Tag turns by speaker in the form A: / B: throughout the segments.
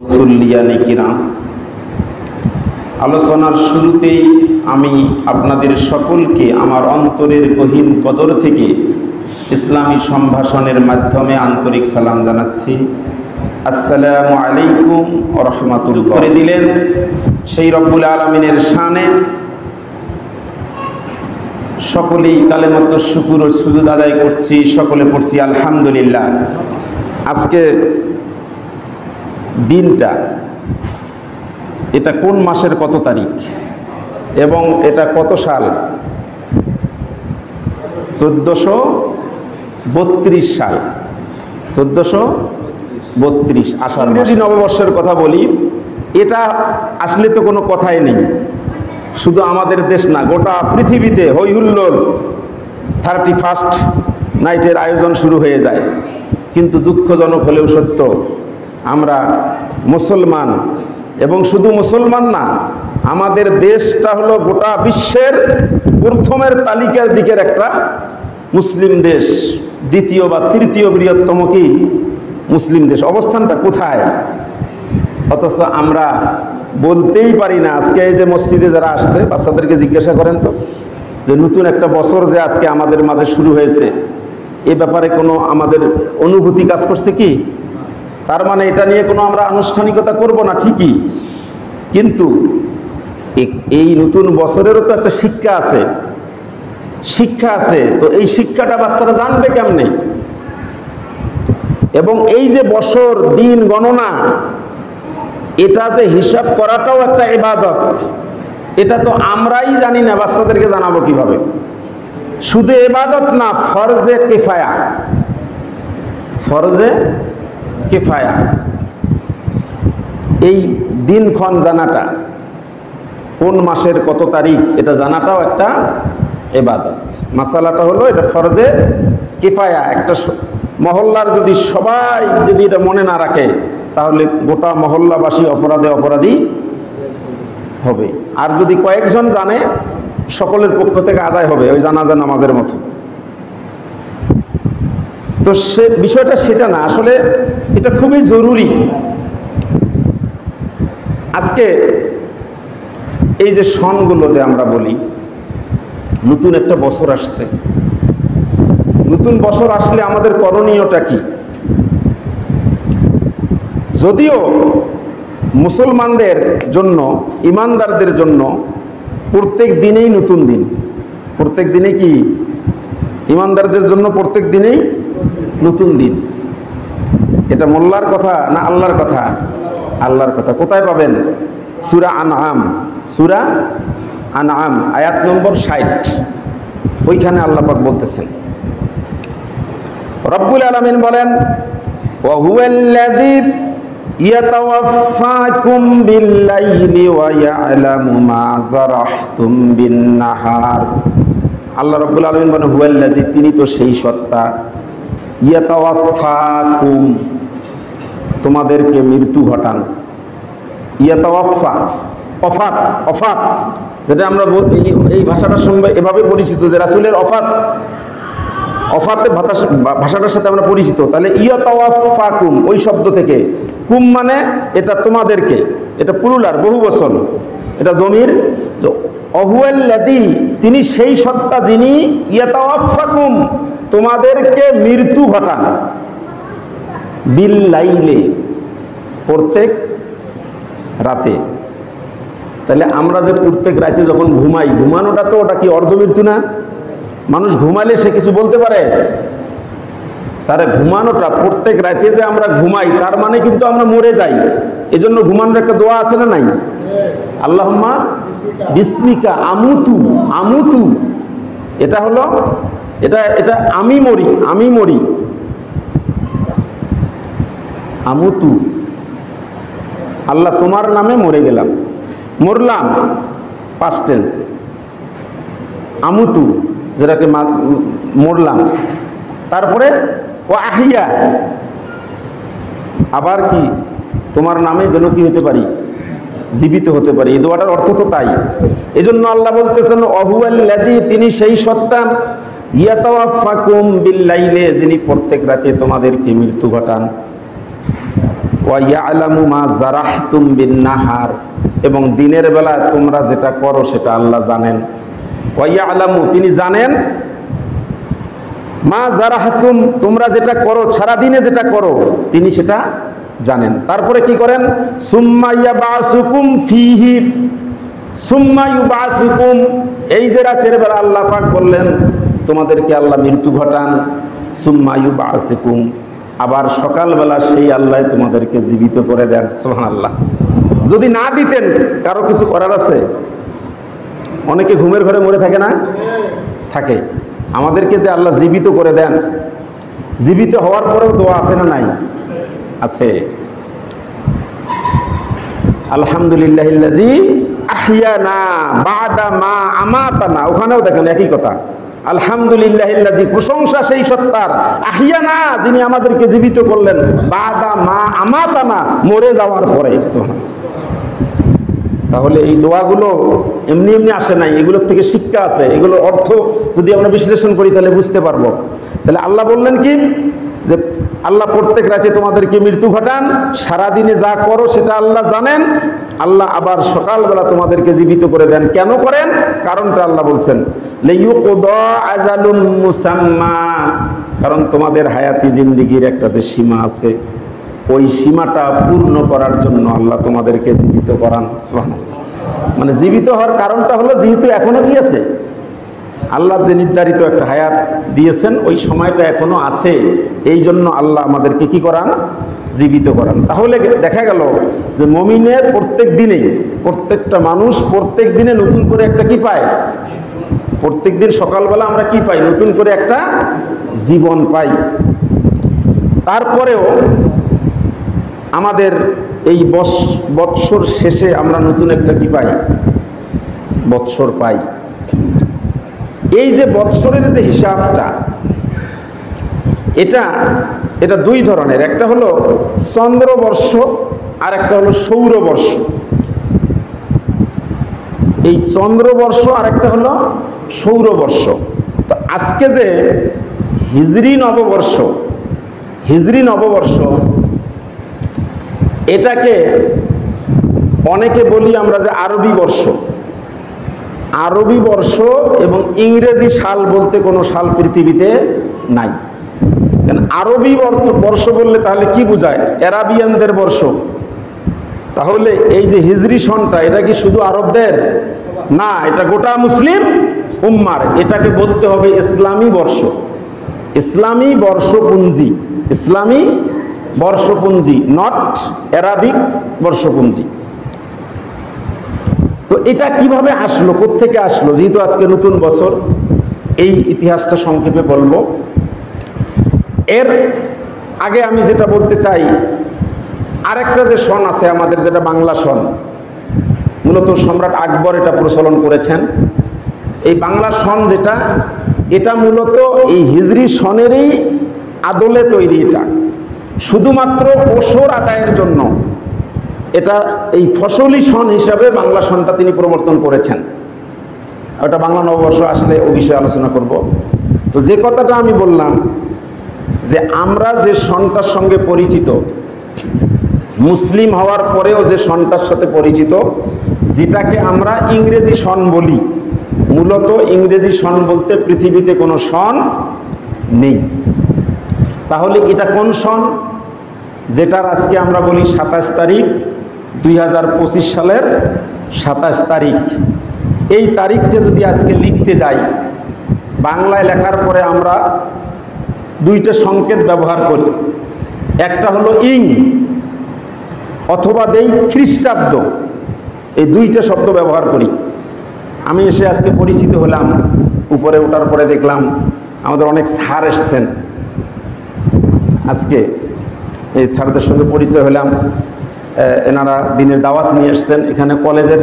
A: মুসল্লিয়ানে কিরাম, আলোচনার শুরুতেই আমি আপনাদের সকলকে আমার অন্তরের গহীন কদর থেকে ইসলামী সম্ভাষণের মাধ্যমে আন্তরিক সালাম জানাচ্ছি। আসসালামু আলাইকুম ওয়া রাহমাতুল্লাহ। করে দিলেন সেই রব্বুল আলামিনের শানে সকলেই কালেমাত শুকর ও সুজুদ আদায় করছি, সকলে পড়ছি আলহামদুলিল্লাহ। আজকে দিনটা, এটা কোন মাসের কত তারিখ এবং এটা কত সাল? 1432 সাল, 1432 আষাঢ়। ইংরেজি নববর্ষের কথা বলি, এটা আসলে তো কোনো কথাই নেই। শুধু আমাদের দেশ না, গোটা পৃথিবীতে হই হুল্লোড় 31st নাইটের আয়োজন শুরু হয়ে যায়। কিন্তু দুঃখজনক হলেও সত্য, আমরা মুসলমান, এবং শুধু মুসলমান না, আমাদের দেশটা হলো গোটা বিশ্বের প্রথমের তালিকার দিকের একটা মুসলিম দেশ, দ্বিতীয় বা তৃতীয় বৃহত্তম কি মুসলিম দেশ। অবস্থানটা কোথায়? অথচ আমরা বলতেই পারি না। আজকে এই যে মসজিদে যারা আসছে, বাচ্চাদেরকে জিজ্ঞাসা করেন তো, যে নতুন একটা বছর যে আজকে আমাদের মাঝে শুরু হয়েছে, এ ব্যাপারে কোনো আমাদের অনুভূতি কাজ করছে কি? তার মানে এটা নিয়ে কোনো আমরা আনুষ্ঠানিকতা করব না ঠিকই, কিন্তু এই নতুন বছরেরও তো একটা শিক্ষা আছে, তো এই শিক্ষাটা বাচ্চারা জানবে কেমনে? এবং এই যে বছর দিন গণনা, এটা যে হিসাব করাটাও একটা ইবাদত। এটা তো আমরাই জানি না, বাচ্চাদেরকে জানাবো কিভাবে? শুধু ইবাদত না, ফরজে কিফায়া, ফরজে কিফায়া। এই দিনক্ষণ জানাটা, কোন মাসের কত তারিখ এটা জানাটাও একটা ইবাদত। মাসালাটা হলো এটা ফরজে কিফায়া। একটা মহল্লার যদি সবাই যদি এটা মনে না রাখে, তাহলে গোটা মহল্লাবাসী অপরাধী হবে। আর যদি কয়েকজন জানে, সকলের পক্ষ থেকে আদায় হবে, ওই জানাজা নামাজের মতো। তো সে বিষয়টা সেটা না, আসলে এটা খুবই জরুরি। আজকে এই যে সনগুলো যে আমরা বলি, নতুন একটা বছর আসছে, নতুন বছর আসলে আমাদের করণীয়টা কি? যদিও মুসলমানদের জন্য, ইমানদারদের জন্য প্রত্যেক দিনেই নতুন দিন, প্রত্যেক দিনে কি ইমানদারদের জন্য প্রত্যেক দিনেই নতুন দিন। এটা মোল্লার কথা না আল্লাহর কথা? আল্লাহর কথা। কোথায় পাবেন? সূরা আনআম, সূরা আনআম আয়াত নম্বর 60, ওইখানে আল্লাহ পাক বলতেছেন, রব্বুল আলামিন বলেন, ওয়া হুয়াল্লাযী ইয়াতাওয়াফফাকুম বিল-লাইলি ওয়া ইয়া'লামু মা যারাহতুম বিন-নাহার। আল্লাহ রব্বুল আলামিন বলেন, হুয়াল্লাযী, তিনি তো সেই সত্তা, ইয়াতাওয়াফফাকুম, তোমাদেরকে মৃত্যু ঘটান। ইয়াতাওয়াফফা, অফাত, অফাত, যেটা আমরা এই ভাষাটার সঙ্গে এভাবে পরিচিত, যে রাসূলের অফাত, অফাতের ভাষাটার সাথে আমরা পরিচিত। তাহলে ইয়াতাওয়াফফাকুম, ওই শব্দ থেকে, কুম মানে এটা তোমাদেরকে, এটা প্লুরাল, বহু বচন, এটা দমির। অহুয়াল্লাযী, তিনি সেই সত্তা যিনি, ইয়াতাওয়াফফাকুম, তোমাদেরকে মৃত্যু ঘটান, বিল লাইলে, প্রত্যেক রাতে। তাহলে আমরা যে প্রত্যেক রাতে যখন ঘুমাই, ঘুমানোটা তো ওটা কি অর্ধমৃত্যু না? মানুষ ঘুমালে সে কিছু বলতে পারে? তার ঘুমানোটা, প্রত্যেক রাতে যে আমরা ঘুমাই, তার মানে কিন্তু আমরা মরে যাই। এজন্য ঘুমানোর একটা দোয়া আছে না নাই? আল্লাহুম্মা বিসমিকা আমুতু, আমুতু, এটা হলো এটা আমি মরি, আমি মরি, আমুতু, আল্লাহ তোমার নামে মরে গেলাম, মরলাম, পাস্ট টেন্স। আমুতু, যেটাকে মরলাম। তারপরে ও আহিয়া, আবার কি তোমার নামে যেন কি হতে পারি? জীবিত হতে পারি। এই দোয়াটার অর্থ তো তাই। এজন্য আল্লাহ বলতেছেন, অহুয়াল্লাযী, তিনি সেই সত্তা, ইয়াতাওয়াফফাকুম বিল-লাইলি, যিনি প্রত্যেক রাতে তোমাদেরকে মৃত্যু ঘটান। ওয়া ইয়ালামু মা জারাহতুম বিন নাহার, এবং দিনের বেলা তোমরা যেটা করো সেটা আল্লাহ জানেন। ওয়া ইয়ালামু, তিনি জানেন, মা জারাহতুম, তোমরা যেটা করো সারা দিনে যেটা করো তিনি সেটা জানেন। তারপরে কি করেন? সুম্মা ইয়াবাসুকুম ফীহি, সুম্মা ইউবাসুকুম, এই যে রাতের বেলা আল্লাহ পাক বললেন তোমাদেরকে আল্লাহ মৃত্যু ঘটান, সুম্মা ইউবাসুকুম, আবার সকালবেলা সেই আল্লাহ তোমাদেরকে জীবিত করে দেন। সুবহানাল্লাহ। যদি না দিতেন কারো কিছু করার আছে? অনেকে ঘুমের ঘরে মরে থাকে না? থাকে। আমাদেরকে যে আল্লাহ জীবিত করে দেন, জীবিত হওয়ার পরেও দোয়া আছে না নাই? আছে। আলহামদুলিল্লাহিল্লাযী আহইয়ানা বা'দা মা আমাতানা, ওখানেও দেখেন একই কথা। আলহামদুলিল্লাহিল্লাযী, প্রশংসা সেই সত্তার, আহইয়ানা, যিনি আমাদেরকে জীবিত করলেন, বা'দা মা আমাতানা, মরে যাওয়ার পরে। তাহলে এই দোয়াগুলো এমনি এমনি আসে নাই, এগুলোর থেকে শিক্ষা আছে। এগুলোর অর্থ যদি আমরা বিশ্লেষণ করি তাহলে বুঝতে পারবো। তাহলে আল্লাহ বললেন কি, যে আল্লাহ প্রত্যেক রাতে তোমাদেরকে মৃত্যু ঘটান, সারাদিনে যা করো সেটা আল্লাহ জানেন। আল্লাহ আবার সকালবেলা তোমাদেরকে জীবিত করে দেন। কেন করেন? কারণটা আল্লাহ বলছেন, লিইউকদা আজালুম মুসাম্মা, কারণ তোমাদের হায়াতি জিন্দেগির একটা যে সীমা আছে, ওই সীমাটা পূর্ণ করার জন্য আল্লাহ তোমাদেরকে জীবিত করান। সুবহানাল্লাহ। মানে জীবিত হওয়ার কারণটা হলো, যেহেতু এখনো কি আছে, আল্লাহ যে নির্ধারিত একটা হায়াত দিয়েছেন ওই সময়টা এখনো আছে, এই জন্য আল্লাহ আমাদেরকে কি করান? জীবিত করান। তাহলে দেখা গেল যে মুমিনের প্রত্যেক দিনে, প্রত্যেকটা মানুষ প্রত্যেক দিনে নতুন করে একটা কি পায়? প্রত্যেক দিন সকালবেলা আমরা কি পাই? নতুন করে একটা জীবন পাই। তারপরেও আমাদের এই বৎসর শেষে আমরা নতুন একটা কি পাই? বৎসর পাই। এই যে বৎসরের যে হিসাবটা, এটা দুই ধরনের। একটা হলো চন্দ্রবর্ষ আর একটা হলো সৌরবর্ষ। এই চন্দ্রবর্ষ আর একটা হলো সৌরবর্ষ। তো আজকে যে হিজরি নববর্ষ, এটাকে অনেকে বলি আমরা যে আরবি বর্ষ। আরবি বর্ষ এবং ইংরেজি সাল বলতে কোনো সাল পৃথিবীতে নাই। কেন আরবি বর্ষ বললে তাহলে কি বোঝায়? অ্যারাবিয়ানদের বর্ষ। তাহলে এই যে হিজরি সনটা, এটা কি শুধু আরবদের না, এটা গোটা মুসলিম উম্মার। এটাকে বলতে হবে ইসলামী বর্ষ, ইসলামী বর্ষপুঞ্জি, ইসলামী বর্ষপুঞ্জি, নট অ্যারাবিক বর্ষপুঞ্জি। তো এটা কিভাবে আসলো, কোত্থেকে আসলো? যেহেতু আজকে নতুন বছর, এই ইতিহাসটা সংক্ষেপে বলবো। এর আগে আমি যেটা বলতে চাই, আরেকটা যে সন আছে আমাদের, যেটা বাংলা সন, মূলত সম্রাট আকবর এটা প্রচলন করেছেন। এই বাংলা সন যেটা, এটা মূলত এই হিজরি সনেরই আদলে তৈরি। এটা শুধুমাত্র ওসর আদায়ের জন্য, এটা এই ফসলি সন হিসাবে বাংলা সনটা তিনি প্রবর্তন করেছেন। ওটা বাংলা নববর্ষ আসলে ও বিষয়ে আলোচনা করব। তো যে কথাটা আমি বললাম, যে আমরা যে সনটার সঙ্গে পরিচিত, মুসলিম হওয়ার পরেও যে সনটার সাথে পরিচিত, যেটাকে আমরা ইংরেজি সন বলি, মূলত ইংরেজি সন বলতে পৃথিবীতে কোনো সন নেই। তাহলে এটা কোন সন? যেটার আজকে আমরা বলি 27 তারিখ, 2025 সালের 27 তারিখ। এই তারিখটা যদি আজকে লিখতে যাই, বাংলায় লেখার পরে আমরা দুইটা সংকেত ব্যবহার করি। একটা হলো ইং, অথবা দেই খ্রিস্টাব্দ। এই দুইটা শব্দ ব্যবহার করি। আমি এসে আজকে পরিচিত হলাম, উপরে ওঠার পরে দেখলাম আমাদের অনেক স্যার এসছেন। আজকে এই স্যারদের সঙ্গে পরিচয় হলাম। এনারা দিনের দাওয়াত নিয়ে এসছেন। এখানে কলেজের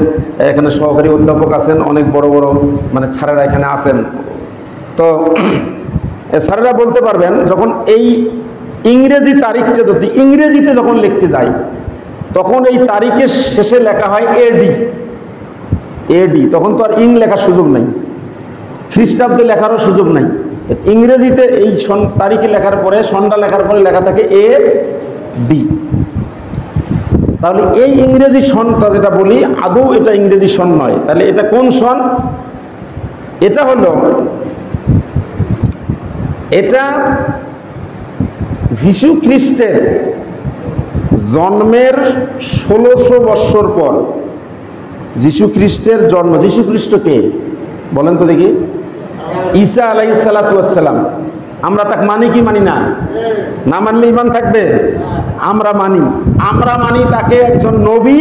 A: এখানে সহকারী অধ্যাপক আছেন, অনেক বড় বড় মানে স্যারেরা এখানে আছেন। তো স্যারেরা বলতে পারবেন, যখন এই ইংরেজি তারিখটা যদি ইংরেজিতে যখন লিখতে যাই, তখন এই তারিখের শেষে লেখা হয় এডি। তখন তো আর ইং লেখার সুযোগ নেই, খ্রিস্টাব্দে লেখারও সুযোগ নাই। ইংরেজিতে এই তারিখে লেখার পরে, সনটা লেখার পরে লেখা থাকে এডি। তাহলে এই ইংরেজি সনটা যেটা বলি আদৌ এটা ইংরেজি সন নয়। তাহলে এটা কোন সন? এটা হলো, এটা যীশু খ্রিস্টের জন্মের 1600 বৎসর পর, যীশু খ্রিস্টের জন্ম। যীশু খ্রিস্ট কে বলেন তো দেখি? ঈসা আলাইহিস সালাতু ওয়াস সালাম। আমরা তাকে মানি কি মানি না? না মানলে ঈমান থাকবে? আমরা মানি তাকে একজন নবী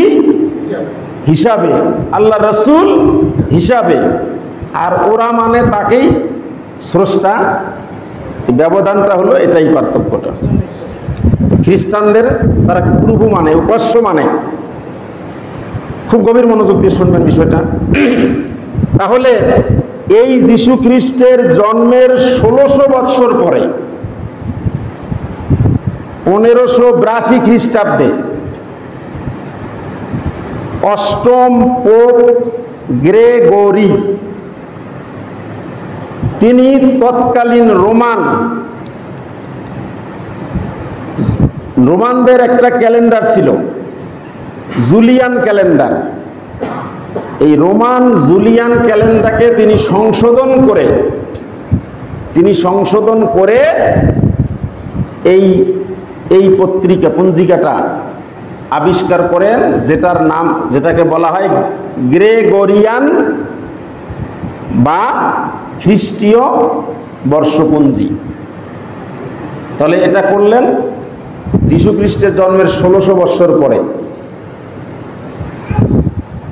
A: হিসাবে, আল্লাহ রাসূল হিসাবে, আর ওরা মানে তাকেই স্রষ্টা। ব্যবধানটা হলো এটাই, পার্থক্যটা। খ্রিস্টানদের তারা প্রভু মানে, উপাস্য মানে। খুব গভীর মনোযোগ দিয়ে শুনবেন বিষয়টা। তাহলে এই যীশু খ্রিস্টের জন্মের 1600 বৎসর পরে 1582 খ্রিস্টাব্দে অষ্টম পোপ গ্রেগরি, তিনি তৎকালীন রোমানদের একটা ক্যালেন্ডার ছিল, জুলিয়ান ক্যালেন্ডার। এই রোমান জুলিয়ান ক্যালেন্ডারকে তিনি সংশোধন করে এই পঞ্জিকাটা আবিষ্কার করেন, যেটাকে বলা হয় গ্রেগরিয়ান বা খ্রিস্টীয় বর্ষপঞ্জি। তাহলে এটা করলেন যীশু খ্রিস্টের জন্মের 1600 বৎসর পরে।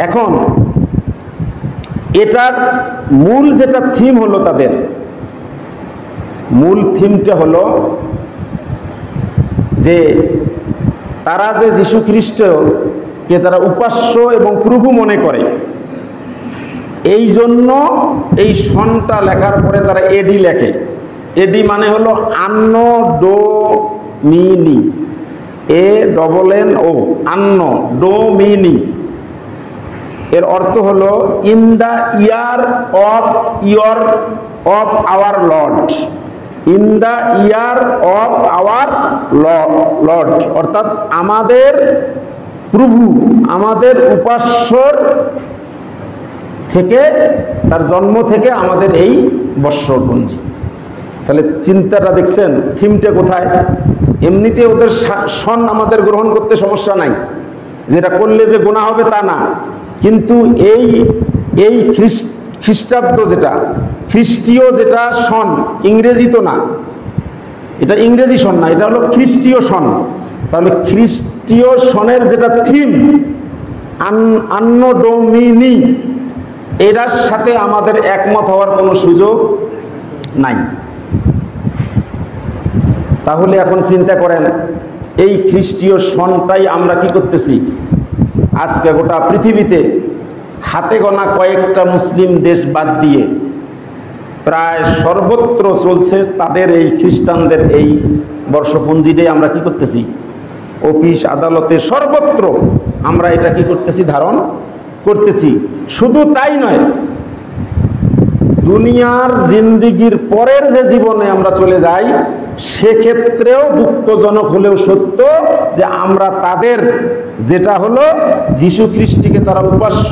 A: এখন এটার মূল যেটা থিম হলো, তাদের মূল থিমটা হলো যে তারা যে যীশু খ্রিস্টকে তারা উপাস্য এবং প্রভু মনে করে, এই জন্য এই সনটা লেখার পরে তারা এডি লেখে। এডি মানে হলো আন্নো ডোমিনি, ANNO, আন্নো ডোমিনি। এর অর্থ হলো in the year of our Lord, in the year of our Lord, অর্থাৎ আমাদের প্রভু, আমাদের উপাস্যর থেকে, তার জন্ম থেকে আমাদের এই বৎসরপঞ্জি। তাহলে চিন্তাটা দেখছেন, থিমটা কোথায়? এমনিতে ওদের সন আমাদের গ্রহণ করতে সমস্যা নাই, যেটা করলে যে গুনাহ হবে তা না, কিন্তু এই খ্রিস্টাব্দ যেটা, খ্রিস্টীয় যেটা সন, ইংরেজি তো না, এটা ইংরেজি সন না, এটা হলো খ্রিস্টীয় সন। তাহলে খ্রিস্টীয় সনের যেটা থিম আন্নো ডোমিনি, এটার সাথে আমাদের একমত হওয়ার কোনো সুযোগ নাই। তাহলে এখন চিন্তা করেন, এই খ্রিস্টীয় সনটাই আমরা কি করতেছি আজকে গোটা পৃথিবীতে হাতে গোনা কয়েকটা মুসলিম দেশ বাদ দিয়ে প্রায় সর্বত্র চলছে তাদের এই খ্রিস্টানদের এই বর্ষপঞ্জিটাই আমরা কি করতেছি, অফিস আদালতে সর্বত্র আমরা এটা কি করতেছি, ধারণ করতেছি। শুধু তাই নয়, দুনিয়ার জিন্দিগির পরের যে জীবনে আমরা চলে যাই, সেক্ষেত্রেও দুঃখজনক হলেও সত্য যে আমরা তাদের, যেটা হলো যীশু খ্রিস্টকে তারা উপাস্য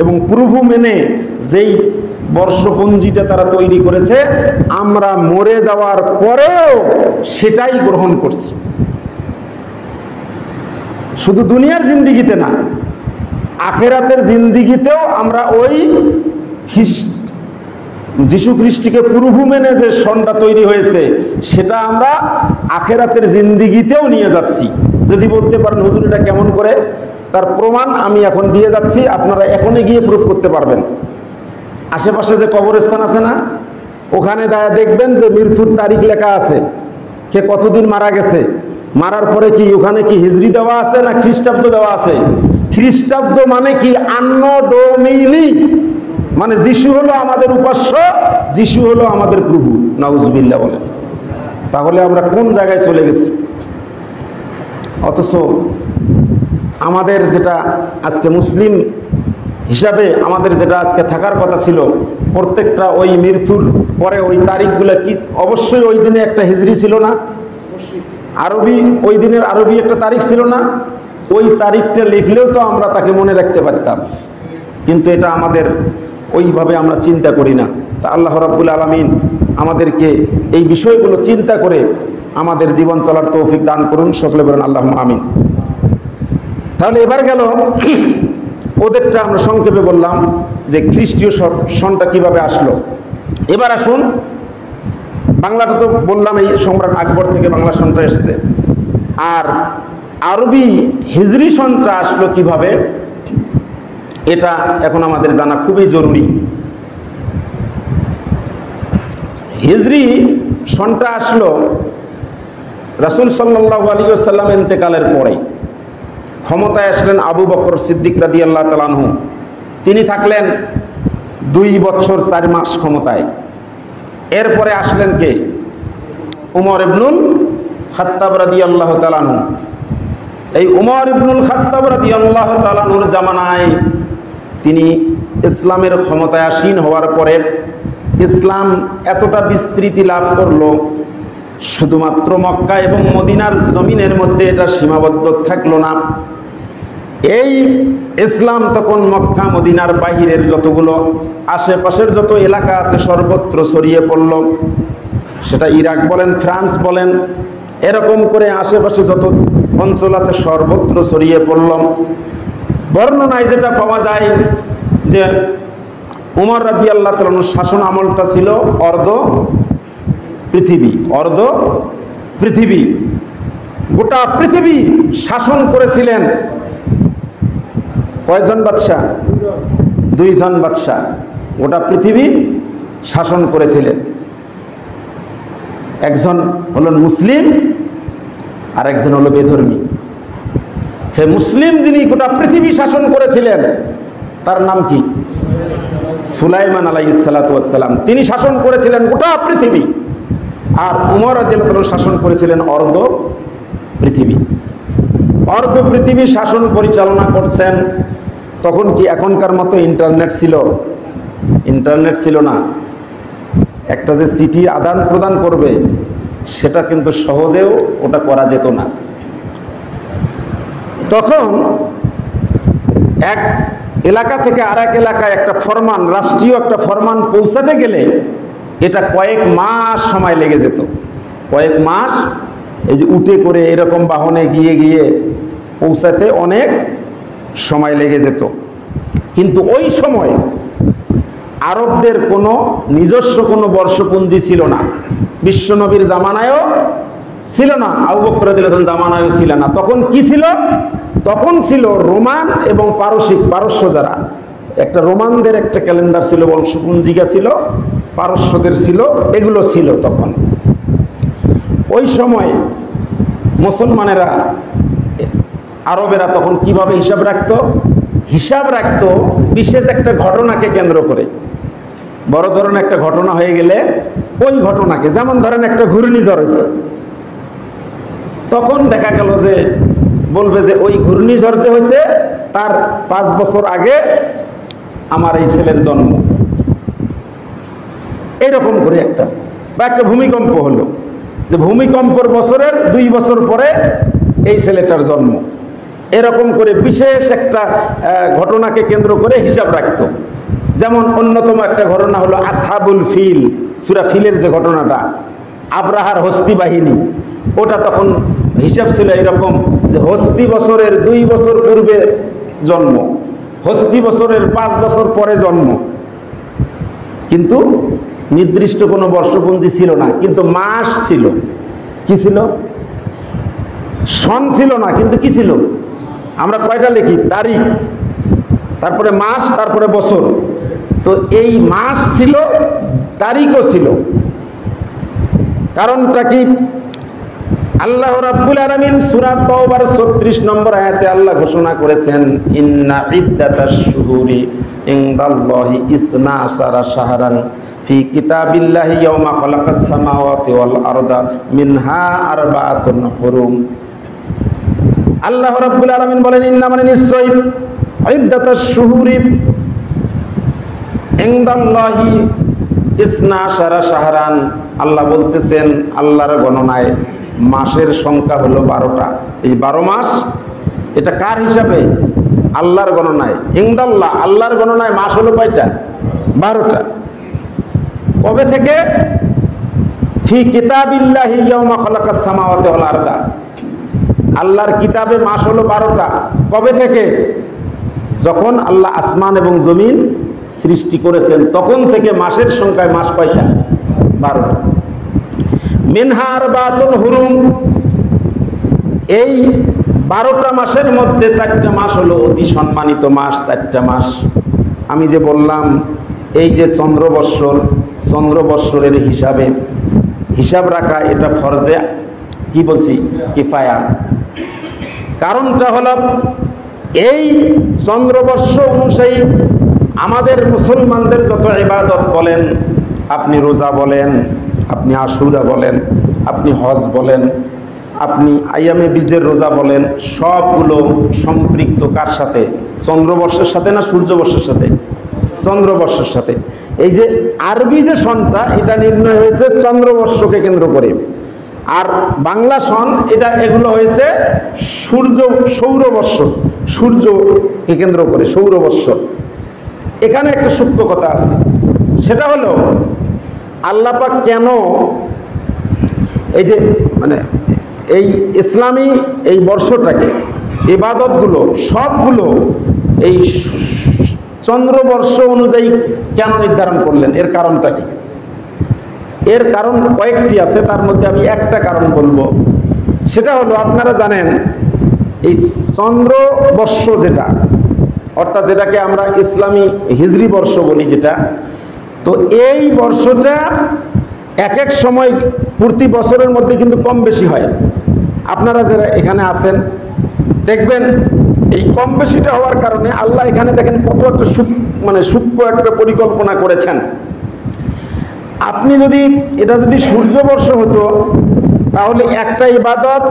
A: এবং প্রভু মেনে যেই বর্ষপঞ্জিটা তারা তৈরি করেছে, আমরা মরে যাওয়ার পরেও সেটাই গ্রহণ করছি। শুধু দুনিয়ার জিন্দিগিতে না, আখেরাতের জিন্দিগিতেও আমরা ওই যীশু খ্রিস্টকে প্রভু মেনে যে সনটা তৈরি হয়েছে, সেটা আমরা আখেরাতের জিন্দিগিতেও নিয়ে যাচ্ছি। যদি বলতে পারেন হুজুর এটা কেমন করে, তার প্রমাণ আমি এখন দিয়ে যাচ্ছি, আপনারা এখনই গিয়ে প্রুফ করতে পারবেন। আশেপাশে যে কবরস্থান আছে না, ওখানে দেখবেন যে মৃত্যুর তারিখ লেখা আছে, কে কতদিন মারা গেছে, মারার পরে কি ওখানে কি হিজরি দেওয়া আছে না খ্রিস্টাব্দ দেওয়া আছে। খ্রিস্টাব্দ মানে কি, আন্নো ডোমিনি, মানে যিশু হলো আমাদের উপাস্য, যিশু হলো আমাদের প্রভু। নাউজুবিল্লাহ বলেন। তাহলে আমরা কোন জায়গায় চলে গেছি? অথচ আমাদের যেটা আজকে মুসলিম হিসাবে আমাদের যেটা আজকে থাকার কথা ছিল, প্রত্যেকটা ওই মৃত্যুর পরে ওই তারিখগুলো কি, অবশ্যই ওই দিনে একটা হিজরি ছিল না, আরবি, ওই দিনের আরবি একটা তারিখ ছিল না, ওই তারিখটা লিখলেও তো আমরা তাকে মনে রাখতে পারতাম, কিন্তু এটা আমাদের ওইভাবে আমরা চিন্তা করি না। তা আল্লাহ রাব্বুল আলামিন আমাদেরকে এই বিষয়গুলো চিন্তা করে আমাদের জীবন চলার তৌফিক দান করুন, সকলে বলেন আল্লাহুম্মা আমিন। তাহলে এবার গেল ওদেরটা আমরা সংক্ষেপে বললাম যে খ্রিস্টীয় সনটা কিভাবে আসলো। এবার আসুন বাংলাটা তো বললাম এই সম্রাট আকবর থেকে বাংলা সনটা এসছে, আর আরবি হিজরি সনটা আসলো কিভাবে এটা এখন আমাদের জানা খুবই জরুরি। হিজরি সনটা আসলো রাসূল সাল্লাল্লাহু আলাইহি ওয়াসাল্লাম ইন্তেকালের পরে। ক্ষমতায় আসলেন আবু বকর সিদ্দিক রাদিয়াল্লাহু তাআলা আনহু। তিনি থাকলেন 2 বছর 4 মাস ক্ষমতায়। এরপরে আসলেন কে? উমর ইবনুল খাত্তাব রাদিয়াল্লাহু তাআলা আনহু। এই উমর ইবনুল খাত্তাব রাদিয়াল্লাহু তাআলা আনহুর জামানায় তিনি ইসলামের ক্ষমতায় আসীন হওয়ার পরে ইসলাম এতটা বিস্তৃতি লাভ করলো, শুধুমাত্র মক্কা এবং মদিনার জমিনের মধ্যে এটা সীমাবদ্ধ থাকলো না। এই ইসলাম তখন মক্কা মদিনার বাহিরের যতগুলো আশেপাশের যত এলাকা আছে সর্বত্র ছড়িয়ে পড়ল। সেটা ইরাক বলেন, ফ্রান্স বলেন, এরকম করে আশেপাশে যত অঞ্চল আছে সর্বত্র ছড়িয়ে পড়ল। বর্ণনায় যেটা পাওয়া যায় যে উমর রাদিয়াল্লাহু তাআলা আনহুর শাসন আমলটা ছিল অর্ধ পৃথিবী, গোটা পৃথিবী শাসন করেছিলেন। কয়জন বাদশাহ? 2 জন বাদশাহ গোটা পৃথিবী শাসন করেছিলেন। একজন হলেন মুসলিম আর একজন হলো বেধর্মী। সে মুসলিম যিনি গোটা পৃথিবী শাসন করেছিলেন তার নাম কি? সুলাইমান আলাইহিস সালাতু ওয়াস সালাম। তিনি শাসন করেছিলেন গোটা পৃথিবী। আর উমর রাদিয়াল্লাহু তাআলা শাসন করেছিলেন অর্ধ পৃথিবী শাসন পরিচালনা করছেন। তখন কি এখনকার মতো ইন্টারনেট ছিল না। একটা যে চিঠি আদান প্রদান করবে সেটা কিন্তু সহজেও ওটা করা যেত না। তখন এক এলাকা থেকে আরেক এলাকায় একটা ফরমান, রাষ্ট্রীয় একটা ফরমান পৌঁছাতে গেলে এটা কয়েক মাস সময় লেগে যেত। কয়েক মাস এই যে উঠে করে এরকম বাহনে গিয়ে পৌঁছাতে অনেক সময় লেগে যেত। কিন্তু ওই সময় আরবদের কোনো নিজস্ব কোনো বর্ষপঞ্জি ছিল না। বিশ্বনবীর জামানায়ও ছিল না, আবু বকর রাদিয়াল্লাহু আনহু জামানায়ও ছিল না। তখন কি ছিল? তখন ছিল রোমান এবং পারস্য যারা, একটা রোমানদের একটা ক্যালেন্ডার ছিল, বর্ষপঞ্জিকা ছিল, পারস্যদের ছিল, এগুলো ছিল তখন। ওই সময় মুসলমানেরা, আরবেরা তখন কিভাবে হিসাব রাখতো বিশেষ একটা ঘটনাকে কেন্দ্র করে। বড় ধরনের একটা ঘটনা হয়ে গেলে ওই ঘটনাকে, যেমন ধরেন একটা ঘূর্ণিঝড় হয়েছে, তখন দেখা গেল যে বলবে যে ওই ঘূর্ণিঝড় যে হয়েছে তার 5 বছর আগে আমার এই ছেলের জন্ম, এরকম করে একটা। বা একটা ভূমিকম্প হলো, যে ভূমিকম্পর বছরের 2 বছর পরে এই ছেলেটার জন্ম, এরকম করে বিশেষ একটা ঘটনাকে কেন্দ্র করে হিসাব রাখতো। যেমন অন্যতম একটা ঘটনা হলো আসহাবুল ফিল, সূরা ফিলের যে ঘটনাটা, আব্রাহার হস্তি বাহিনী, ওটা তখন হিসাব ছিল এরকম যে হস্তি বছরের 2 বছর পূর্বে জন্ম, হস্তি বছরের 5 বছর পরে জন্ম। কিন্তু নির্দিষ্ট কোনো বর্ষপঞ্জি ছিল না, কিন্তু মাস ছিল। কি ছিল? সন ছিল না, কিন্তু কি ছিল? আমরা কয়টা লিখি? তারিখ, তারপরে মাস, তারপরে বছর। তো এই মাস ছিল, তারিখও ছিল। কারণটা কি? আল্লাহ রাব্বুল আলামিন সূরা তাওবার 36 নম্বর আয়াতে আল্লাহ ঘোষণা করেছেন, ইন্না ইদ্দাতাশ শুহুরি ইনদাল্লাহি 12 শাহরান ফি কিতাবিল্লাহি ইয়াওমা খালাকাস সামাওয়াতি ওয়াল আরদা মিনহা আরবাআতুন হুরুম। আল্লাহ রাব্বুল আলামিন বলেন, ইন্না মানে নিশ্চয়, ইদ্দাতাশ শুহুরি ইনদাল্লাহি 12 শাহরান, আল্লাহ বলতেছেন আল্লাহর গণনায় মাসের সংখ্যা হলো 12টা। এই 12 মাস এটা কার হিসাবে? আল্লাহর গণনায়। ইনদাল্লাহ, আল্লাহর গণনায় মাস হলো কয়টা? 12টা। কবে থেকে? ফি কিতাবিল্লাহি ইয়াউমা খালাকাস সামাওয়াতি ওয়াল আরদা। আল্লাহর কিতাবে মাস হলো 12টা। কবে থেকে? যখন আল্লাহ আসমান এবং জমিন সৃষ্টি করেছেন তখন থেকে মাসের সংখ্যায় মাস কয়টা? 12টা। মিনহা আরবাতুন হুরুম, এই 12টা মাসের মধ্যে 4টা মাস হলো অতি সম্মানিত মাস। 4টা মাস আমি যে বললাম, এই যে চন্দ্রবৎসরের হিসাব রাখা, এটা ফরজে কি বলছি কিফায়া। কারণটা হলো এই চন্দ্রবর্ষ অনুযায়ী আমাদের মুসলমানদের যত ইবাদত বলেন, আপনি রোজা বলেন, আপনি আশুরা বলেন, আপনি হজ বলেন, আপনি আইয়ামে বীজের রোজা বলেন, সবগুলো সম্পৃক্ত কার সাথে? চন্দ্রবর্ষের সাথে না সূর্যবর্ষের সাথে? চন্দ্রবর্ষের সাথে। এই যে আরবি যে সনটা, এটা নির্ণয় হয়েছে চন্দ্রবর্ষকে কেন্দ্র করে, আর বাংলা সন এগুলো হয়েছে সৌরবর্ষ, সূর্যকে কেন্দ্র করে সৌরবর্ষ। এখানে একটা সূক্ষ্ম কথা আছে, সেটা হলো আল্লাহ পাক কেন এই যে এই ইসলামী এই বর্ষটাকে, ইবাদতগুলো সবগুলো এই চন্দ্রবর্ষ অনুযায়ী কেন নির্ধারণ করলেন? এর কারণটা কি? এর কারণ কয়েকটি আছে, তার মধ্যে আমি একটা কারণ বলবো। সেটা হলো, আপনারা জানেন এই চন্দ্রবর্ষ যেটা, অর্থাৎ যেটাকে আমরা ইসলামী হিজরি বর্ষ বলি যেটা, তো এই বর্ষটা এক এক সময় প্রতি বছরের মধ্যে কিন্তু কম বেশি হয়। আপনারা যারা এখানে আছেন দেখবেন এই কম বেশিটা হওয়ার কারণে আল্লাহ এখানে দেখেন কত একটা সূক্ষ্ম একটা পরিকল্পনা করেছেন। আপনি এটা যদি সূর্যবর্ষ হতো, তাহলে একটা ইবাদত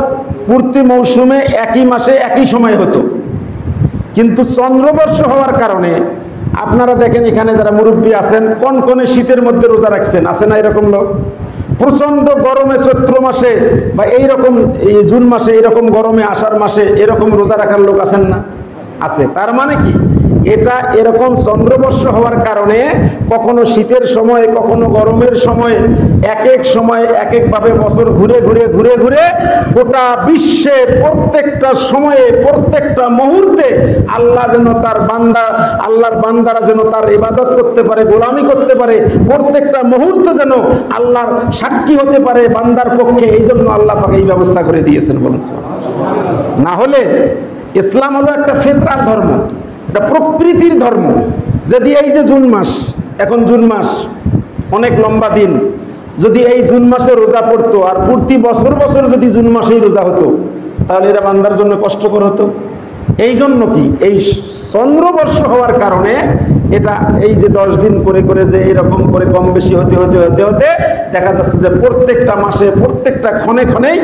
A: প্রতি মৌসুমে একই মাসে একই সময় হতো। কিন্তু চন্দ্রবর্ষ হওয়ার কারণে আপনারা দেখেন এখানে যারা মুরব্বী আছেন, কনকনে শীতের মধ্যে রোজা রাখছেন, আছে না এরকম লোক? প্রচন্ড গরমে চৈত্র মাসে বা এইরকম এই জুন মাসে, এরকম গরমে আষাঢ় মাসে এরকম রোজা রাখার লোক আছেন না? আছে। তার মানে কি, এটা এরকম চন্দ্রবর্ষ হওয়ার কারণে কখনো শীতের সময়, কখনো গরমের সময়, এক এক সময় এক একভাবে বছর ঘুরে ঘুরে ঘুরে ঘুরে গোটা বিশ্বে প্রত্যেকটা সময়ে প্রত্যেকটা মুহূর্তে আল্লাহ যেন আল্লাহর বান্দারা যেন তার ইবাদত করতে পারে, গোলামি করতে পারে, প্রত্যেকটা মুহূর্ত যেন আল্লাহর সাক্ষী হতে পারে বান্দার পক্ষে। এই জন্য আল্লাহ পাক এই ব্যবস্থা করে দিয়েছেন বলুন। না হলে ইসলাম হলো একটা ফিতরার ধর্ম, এটা প্রকৃতির ধর্ম। যদি এই যে জুন মাস, এখন জুন মাস অনেক লম্বা দিন, যদি এই জুন মাসে রোজা পড়তো আর প্রতি বছর বছর যদি জুন মাসেই রোজা হতো, তাহলে এরা বান্দার জন্য কষ্টকর হতো। এই জন্য কি, এই চন্দ্রবর্ষ হওয়ার কারণে এটা এই যে 10 দিন করে করে যে এরকম করে কম বেশি হতে হতে হতে হতে দেখা যাচ্ছে যে প্রত্যেকটা মাসে প্রত্যেকটা ক্ষণে ক্ষণেই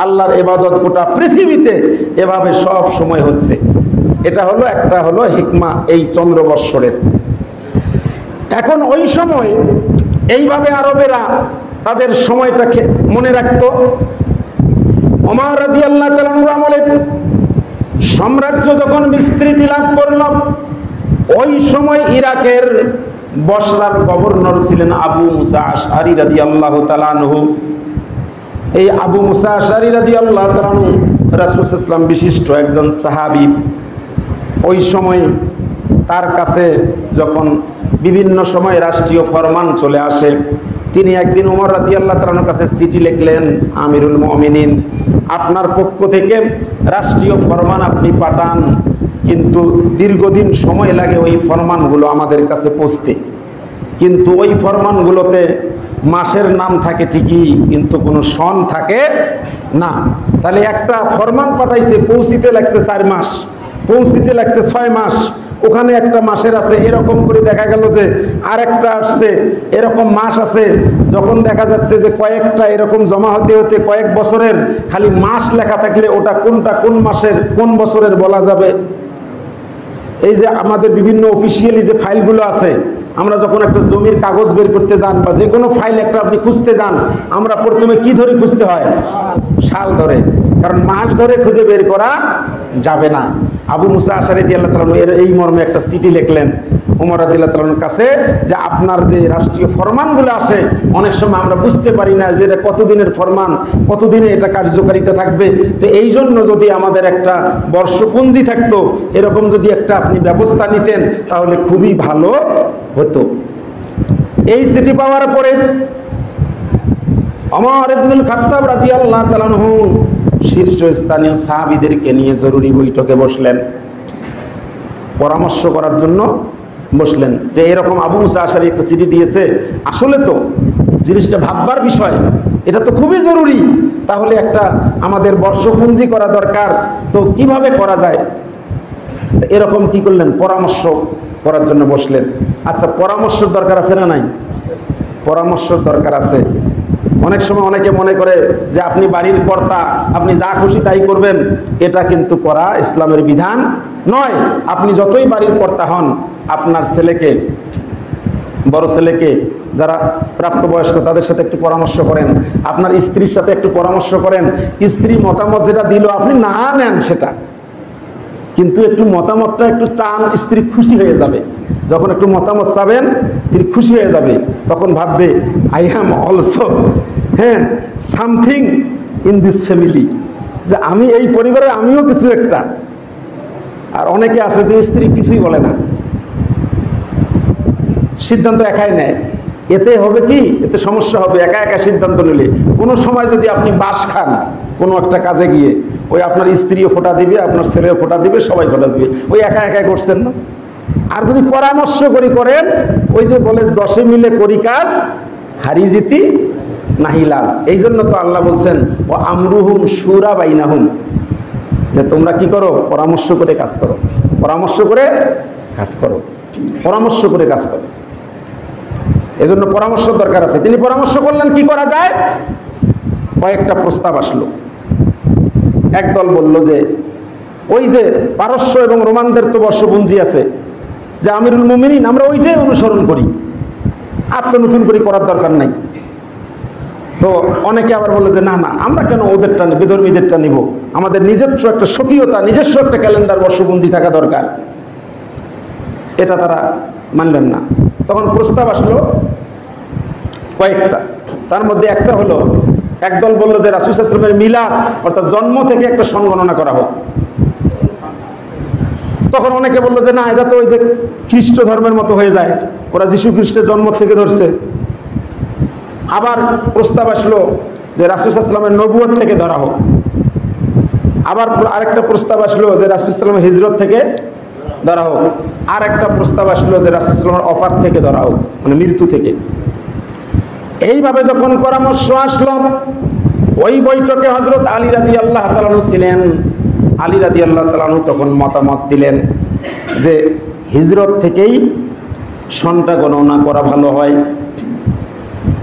A: আল্লাহর ইবাদত গোটা পৃথিবীতে এভাবে সব সময় হচ্ছে। এটা হলো একটা হলো হিকমা এই চন্দ্রবৎসরের। এখন ওই সময় এইভাবে আরবেরা তাদের সময়টাকে মনে রাখতো। ওমর রাদিয়াল্লাহু তাআলা আমলে সাম্রাজ্য যখন বিস্তৃতি লাভ করল, ওই সময় ইরাকের বসরার গভর্নর ছিলেন আবু মুসা আশআরী রাদিয়াল্লাহু তাআলা আনহু। এই আবু মুসা আশআরী রাদিয়াল্লাহু তাআলা আনহু রাসূল সাল্লাল্লাহু আলাইহি ওয়াসাল্লাম বিশিষ্ট একজন সাহাবী। ওই সময় তার কাছে যখন বিভিন্ন সময় রাষ্ট্রীয় ফরমান চলে আসে, তিনি একদিন ওমর রাদিয়াল্লাহু তাআলা আনহুর কাছে চিঠি লিখলেন, আমিরুল মুমিনিন, আপনার পক্ষ থেকে রাষ্ট্রীয় ফরমান আপনি পাঠান, কিন্তু দীর্ঘদিন সময় লাগে ওই ফরমানগুলো আমাদের কাছে পৌঁছতে। কিন্তু ওই ফরমানগুলোতে মাসের নাম থাকে ঠিকই, কিন্তু কোনো সন থাকে না। তাহলে একটা ফরমান পাঠাইছে, পৌঁছিতে লাগছে 4 মাস, পৌঁছিতে লাগছে 6 মাস, ওখানে একটা মাসের আছে। এরকম করে দেখা গেল যে আরেকটা আসছে, এরকম মাস আছে। যখন দেখা যাচ্ছে যে কয়েকটা এরকম জমা হতে হতে কয়েক বছরের খালি মাস লেখা থাকলে ওটা কোনটা কোন মাসের কোন বছরের বলা যাবে? এই যে আমাদের বিভিন্ন অফিসিয়ালি যে ফাইলগুলো আছে, আমরা যখন একটা জমির কাগজ বের করতে যান বা যে কোনো ফাইল একটা আপনি খুঁজতে যান, আমরা প্রথমে কি ধরে খুঁজতে হয়? সাল ধরে, কারণ মাস ধরে খুঁজে বের করা যাবে না। আবু মুসা আশআরী রাদিয়াল্লাহু তাআলা এর এই মর্মে একটা চিঠি লিখলেন ওমর রাদিয়াল্লাহু তাআলার কাছে, যে আপনার যে রাষ্ট্রীয় ফরমানগুলো আসে অনেক সময় আমরা বুঝতে পারি না যে এটা কতদিনের ফরমান, কতদিনে এটা কার্যকারিতা থাকবে। তো এই জন্য যদি আমাদের একটা বর্ষপঞ্জি থাকতো, এরকম যদি একটা আপনি ব্যবস্থা নিতেন তাহলে খুবই ভালো হতো। এই চিঠি পাওয়ার পরে ওমর ইবনুল খাত্তাব রাদিয়াল্লাহু তাআলা আনহু শীর্ষস্থানীয় সাহাবীদেরকে নিয়ে জরুরি বৈঠকে বসলেন, পরামর্শ করার জন্য বসলেন যে এরকম আবু মুসা আশআরী একটা চিঠি দিয়েছে, আসলে তো জিনিসটা ভাববার বিষয়, এটা তো খুবই জরুরি, তাহলে একটা আমাদের বর্ষপঞ্জি করা দরকার, তো কিভাবে করা যায়। এরকম কি করলেন, পরামর্শ করার জন্য বসলেন। আচ্ছা, পরামর্শের দরকার আছে না নাই? পরামর্শের দরকার আছে। অনেক সময় অনেকে মনে করে যে আপনি বাড়ির কর্তা, আপনি যা খুশি তাই করবেন, এটা কিন্তু করা ইসলামের বিধান নয়। আপনি যতই বাড়ির কর্তা হন, আপনার ছেলেকে, বড় ছেলেকে, যারা প্রাপ্তবয়স্ক তাদের সাথে একটু পরামর্শ করেন, আপনার স্ত্রীর সাথে একটু পরামর্শ করেন। স্ত্রী মতামত যেটা দিল আপনি না নেন সেটা, কিন্তু একটু মতামতটা একটু চান, স্ত্রী খুশি হয়ে যাবে। যখন একটু মতামত চাবেন তিনি খুশি হয়ে যাবে, তখন ভাববে I am also something in this family, যে আমি এই পরিবারে আমিও কিছু একটা। আর অনেকে আছে যে স্ত্রী কিছুই বলে না, সিদ্ধান্ত একাই নেয়। এতে হবে কি, এতে সমস্যা হবে একা একা সিদ্ধান্ত নিলে। কোনো সময় যদি আপনি বাস খান কোনো একটা কাজে গিয়ে, ওই আপনার স্ত্রীও ফোঁটা দিবে, আপনার ছেলেও ফোঁটা দিবে, সবাই ফোঁটা দিবে, ওই একা একাই করছেন না। আর যদি পরামর্শ করেন, ওই যে বলে 10 মিলে করি কাজ, হারি জিতি নাহি লাজ। এই জন্য তো আল্লাহ বলছেন ও আমরুহুম শুরা বাইনাহুম, যে তোমরা কি করো, পরামর্শ করে কাজ করো, পরামর্শ করে কাজ করো, পরামর্শ করে কাজ করো। এজন্য পরামর্শ দরকার আছে। তিনি পরামর্শ করলেন কি করা যায়। কয়েকটা প্রস্তাব আসলো। একদল বলল যে ওই যে পারস্য এবং রোমানদের তো বর্ষপঞ্জি আছে, যে আমিরুল মুমিনিন, আমরা ওইটাই অনুসরণ করি, আর তো নতুন করে করার দরকার নাই। তো অনেকে আবার বললো যে না না, আমরা কেন ওদেরটা বিধর্মীদেরটা নিব, আমাদের নিজস্ব একটা স্বকীয়তা, নিজস্ব একটা ক্যালেন্ডার বর্ষপঞ্জি থাকা দরকার। এটা তারা মানলেন না। তখন প্রস্তাব আসলো কয়েকটা। তার মধ্যে একটা হলো, একদল বললো যে রাসূল সাল্লাল্লাহু আলাইহি ওয়াসাল্লামের মিলাদ অর্থাৎ জন্ম থেকে একটা সনগণনা করা হোক। তখন অনেকে বললো যে না, এটা তো ওই যে খ্রিস্ট ধর্মের মতো হয়ে যায়, ওরা যীশু খ্রিস্টের জন্ম থেকে ধরছে। আবার প্রস্তাব আসলো যে রাসূল সাল্লাল্লাহু আলাইহি ওয়াসাল্লামের নবুয়ত থেকে ধরা হোক। আবার আরেকটা প্রস্তাব আসলো যে রাসূল সাল্লাল্লাহু আলাইহি ওয়াসাল্লামের হিজরত থেকে ধরা হোক। আর একটা প্রস্তাব আসলো যে রাসূল সাল্লাল্লাহু আলাইহি ওয়াসাল্লামের ওফাত থেকে ধরা হোক, মানে মৃত্যু থেকে। এইভাবে যখন পরামর্শ আসলো, ওই বৈঠকে হযরত আলী রাদিয়াল্লাহু তাআলা আনহু ছিলেন। আলী রাদিয়াল্লাহু তাআলা আনহু তখন মতামত দিলেন যে হিজরত থেকেই সনটা গণনা করা ভালো হয়।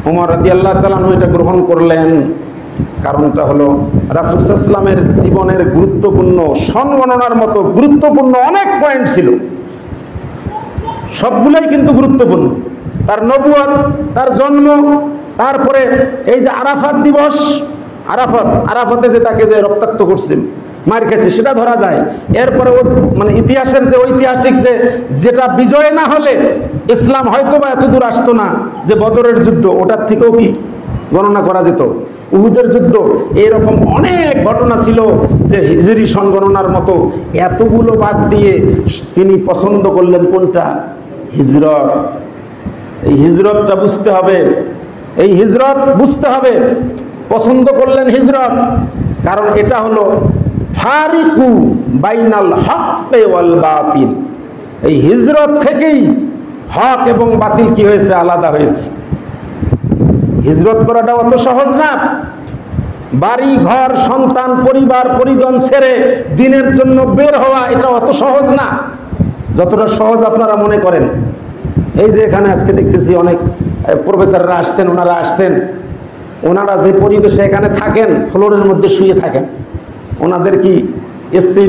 A: ওমর রাদিয়াল্লাহু তাআলা আনহু এটা গ্রহণ করলেন। কারণটা হলো রাসূল সাল্লাল্লাহু আলাইহি ওয়াসাল্লামের জীবনের গুরুত্বপূর্ণ সন গণনার মতো গুরুত্বপূর্ণ অনেক পয়েন্ট ছিল, সবগুলাই কিন্তু গুরুত্বপূর্ণ। তার নবুয়ত, তার জন্ম, তারপরে এই যে আরাফাত দিবস, আরাফাতে যে তাকে যে রক্তাক্ত করছেন, মার খেয়েছে, সেটা ধরা যায়। এরপরে মানে ইতিহাসের যে ঐতিহাসিক যেটা বিজয় না হলে ইসলাম হয়তো বা এত দূর আসতো না, যে বদরের যুদ্ধ, ওটার থেকেও কি গণনা করা যেত, উহুদের যুদ্ধ, এরকম অনেক ঘটনা ছিল যে হিজরি সন গণনার মতো। এতগুলো বাদ দিয়ে তিনি পছন্দ করলেন কোনটা, হিজরত। এই হিজরতটা বুঝতে হবে, এই হিজরত বুঝতে হবে। পছন্দ করলেন হিজরত, কারণ এটা হলো ফারিকু বাইনাল হক ওয়াল বাতিল। এই হিজরত থেকেই হক এবং বাতিল কি হয়েছে, আলাদা হয়েছে। হিজরত করাটা অত সহজ না। বাড়ি ঘর সন্তান পরিবার পরিজন ছেড়ে দিনের জন্য বের হওয়া, এটা অত সহজ না যতটা সহজ আপনারা মনে করেন। এই যে এখানে আজকে দেখতেছি অনেক প্রফেসররা আসছেন, ওনারা যে পরিবেশে এখানে থাকেন, ফ্লোরের মধ্যে শুয়ে থাকেন, ওনাদের কি এসছি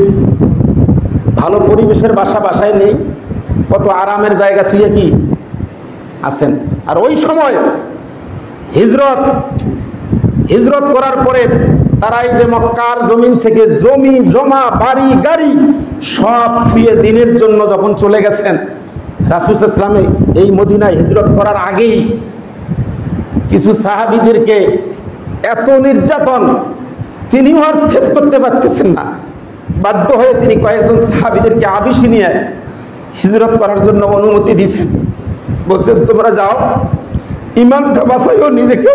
A: ভালো পরিবেশের বাসায় নেই, কত আরামের জায়গা থুয়ে কি আছেন। আর ওই সময় হিজরত হিজরত করার পরে তারা এই যে মক্কার জমিন থেকে জমি জমা বাড়ি গাড়ি সব ধুয়ে দিনের জন্য যখন চলে গেছেন, রাসূল সাল্লাল্লাহু আলাইহি ওয়াসাল্লাম এই মদিনায় হিজরত করার আগেই কিছু সাহাবীদেরকে এত নির্যাতন, তিনিও আর সেভ করতে পারতেছেন না, বাধ্য হয়ে তিনি কয়েকজন সাহাবীদেরকে আবিসিনিয়ায় হিজরত করার জন্য অনুমতি দিয়েছেন। বলছেন তোমরা যাও, ইমানটা বাঁচাইও নিজেকে।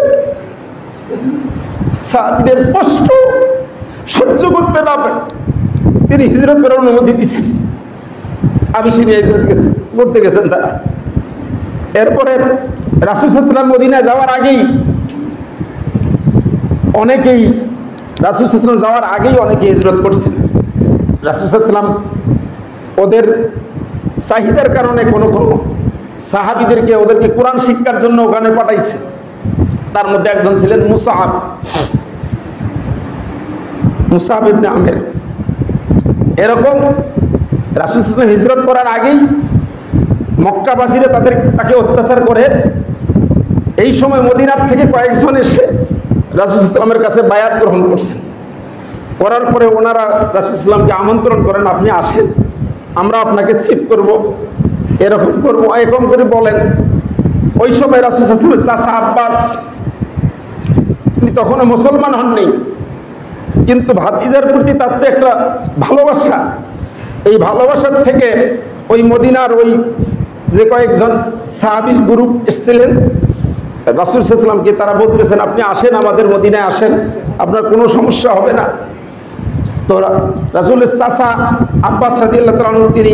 A: সাহাবীদের কষ্ট সহ্য করতে না পারে তিনি হিজরত করার অনুমতি দিয়েছেন। আবিসিনিয়ায় করতে গেছেন তারা। এরপরে রাসূল সাল্লাল্লাহু আলাইহি ওয়াসাল্লাম মদিনায় যাওয়ার আগেই অনেকেই রাসূল সাল্লাল্লাহু আলাইহি ওয়াসাল্লাম যাওয়ার আগেই অনেকে হিজরত করছেন। রাসূল সাল্লাল্লাহু আলাইহি ওয়াসাল্লাম ওদের চাহিদার কারণে কোনো সাহাবীদেরকে ওদেরকে কোরআন শিক্ষার জন্য ওখানে পাঠাইছে। তার মধ্যে একজন ছিলেন মুসআব ইবনে আমের। এরকম রাসূল সাল্লাল্লাহু আলাইহি ওয়াসাল্লাম হিজরত করার আগেই মক্কাবাসীরা তাকে অত্যাচার করে। এই সময় মদিনার থেকে কয়েকজন এসে রাসূল সাল্লাল্লাহু আলাইহি ওয়াসাল্লামের কাছে বায়াত গ্রহণ করছেন। করার পরে ওনারা রাসূল সাল্লাল্লাহু আলাইহি ওয়াসাল্লামকে আমন্ত্রণ করেন, আপনি আসেন, আমরা আপনাকে সেভ করব, এরকম করব, এরকম করে বলেন। ওই সময় রাসূল সাল্লাল্লাহু আলাইহি ওয়াসাল্লামের চাচা আব্বাস তিনি তখনও মুসলমান হননি, কিন্তু ভাতিজার প্রতি তার তো একটা ভালোবাসা, এই ভালোবাসার থেকে ওই মদিনার ওই যে কয়েকজন সাহাবীর গ্রুপ এসেছিলেন রাসূল সাল্লাল্লাহু আলাইহি ওয়াসাল্লামকে, তারা বলতেছেন আপনি আসেন, আমাদের মদিনায় আসেন, আপনার কোনো সমস্যা হবে না। তো রাসূলের চাচা আব্বাস রাদিয়াল্লাহু তাআলা আনহু তিনি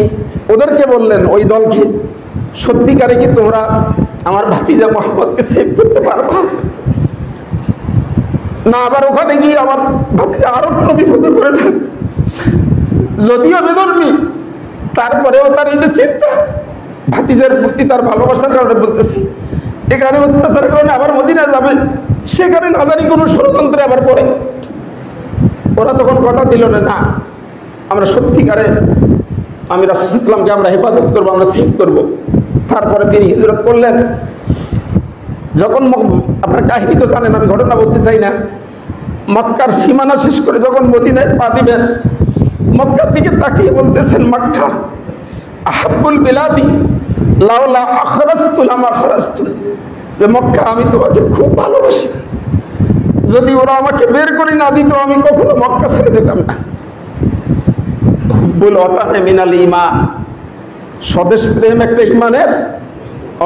A: ওদেরকে বললেন, ওই দলকে, সত্যিকারে কি তোমরা আমার ভাতিজা মুহাম্মদকে সেভ করতে পারবা না? আবার ওখানে গিয়ে আমার ভাতিজা আরো কোনো বিপদে পড়েছে, যদিও বেদর্মী তারপরেও তার এই চিন্তা, ভাতিজার প্রতি তার ভালোবাসার কারণে বলতেছি, এখানে অত্যাচারের কারণে আবার মদিনা যাবে, সেখানে না জানি কোনো ষড়যন্ত্রে আবার পড়ে। ওরা তখন কথা দিল না, আমরা সত্যিকারে আমি রাসূল সাল্লাল্লাহু আলাইহি ওয়াসাল্লামকে আমরা হেফাজত করবো, আমরা সেভ করব। তারপরে তিনি হিজরত করলেন। যখন আপনার কাহিনী তো জানেন, আমি ঘটনা বলতে চাই না, মক্কার সীমানা শেষ করে যখন মদিনায় পা দিবেন, মক্কার দিকে তাকিয়ে বলতেছেন, মক্কা আহাব্বুল বিলাদি লাউলা আখরাজতু লামা খরাজতু, যে মক্কা আমি তোমাকে খুব ভালোবাসি, যদি ওরা আমাকে বের করে না দিত আমি কখনো মক্কা ছেড়ে যেতাম না। হুব্বুল ওয়াতানে মিনাল ঈমান, স্বদেশ প্রেম একটা ঈমানের